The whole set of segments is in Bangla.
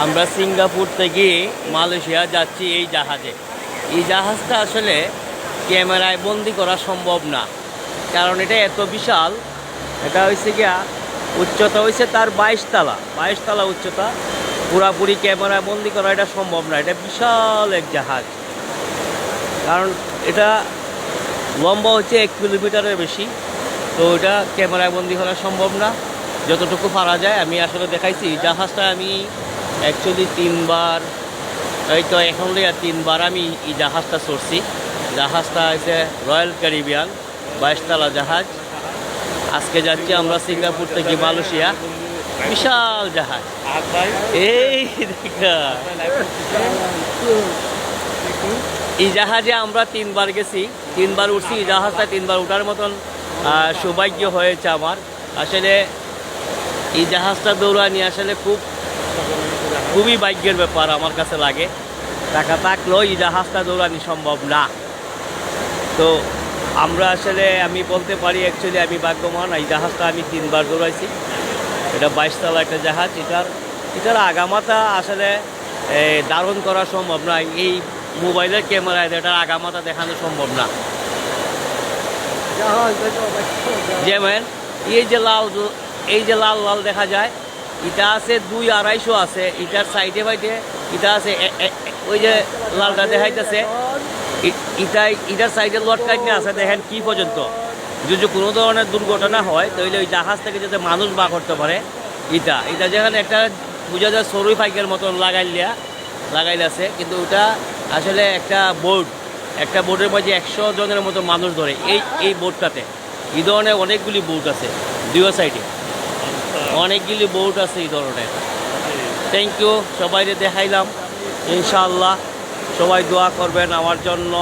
আমরা সিঙ্গাপুর থেকে মালয়েশিয়া যাচ্ছি এই জাহাজে। এই জাহাজটা আসলে ক্যামেরায় বন্দি করা সম্ভব না, কারণ এটা এত বিশাল। এটা হয়েছে গিয়া উচ্চতা হয়েছে তার 22 তলা উচ্চতা। পুরাপুরি ক্যামেরায় বন্দি করা এটা সম্ভব না। এটা বিশাল এক জাহাজ, কারণ এটা লম্বা হচ্ছে 1 কিলোমিটারের বেশি। তো এটা ক্যামেরায় বন্দি করা সম্ভব না। যতটুকু পারা যায় আমি আসলে দেখাইছি। জাহাজটা আমি অ্যাকচুয়ালি 3বার, এই তো এখন 3বার আমি এই জাহাজটা চড়ছি। জাহাজটা হচ্ছে রয়্যাল ক্যারিবিয়ান 22 তলা জাহাজ। আজকে যাচ্ছি আমরা সিঙ্গাপুর থেকে মালয়েশিয়া। বিশাল জাহাজ। এই দেখা, এই জাহাজে আমরা 3বার গেছি, 3বার উঠছি। এই জাহাজটা 3বার উঠার মতন সৌভাগ্য হয়েছে আমার। আসলে এই জাহাজটা দৌড়ানি আসলে খুবই ভাগ্যের ব্যাপার আমার কাছে লাগে। টাকা থাকলেও এই জাহাজটা দৌড়ানি সম্ভব না। তো আমরা আসলে আমি বলতে পারি অ্যাকচুয়ালি আমি ভাগ্যবান। এই জাহাজটা আমি 3বার দৌড়াইছি। এটা 22 তলা একটা জাহাজ। এটার আগামাথা আসলে ধারণ করা সম্ভব না। এই মোবাইলের ক্যামেরায় এটার আগামাথা দেখানো সম্ভব না। যেমন এই যে লাল লাল দেখা যায়, এটা আছে 2-250 আছে। এটার সাইডে বাইডে এটা আছে ওই যে লালটা দেখাইতেছে, এটার সাইডে লটকাই নিয়ে আছে। দেখেন কি পর্যন্ত যদি কোনো ধরনের দুর্ঘটনা হয় তাহলে ওই জাহাজ থেকে যাতে মানুষ বা করতে পারে। এটা যেখানে একটা বোঝা যায় সরুই ফাইকের মতন লাগাইলে আছে, কিন্তু ওটা আসলে একটা বোর্ডের মধ্যে 100 জনের মতো মানুষ ধরে এই বোর্ডটাতে। এই ধরনের অনেকগুলি বোট আছে, দুই সাইডে অনেকগুলি বোট আছে এই ধরনের। থ্যাংক ইউ, সবাইকে দেখাইলাম। ইনশাআল্লাহ সবাই দোয়া করবেন আমার জন্য।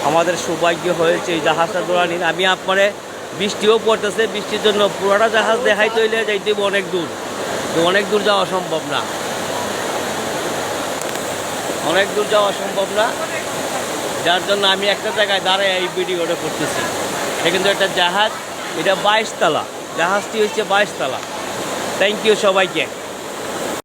আমাদের সৌভাগ্য হয়েছে এই জাহাজটা দৌড়ানির। আমি আপনারে বৃষ্টিও পড়তেছে, বৃষ্টির জন্য পুরোটা জাহাজ দেখাইতে হইলে যাইতে অনেক দূর। তো অনেক দূর যাওয়া সম্ভব না, যার জন্য আমি একটা জায়গায় দাঁড়ায় এই ভিডিওটা করতেছি। এটা কিন্তু একটা জাহাজ, এটা 22 তলা জাহাজটি হচ্ছে 22 তলা। থ্যাংক ইউ সবাইকে।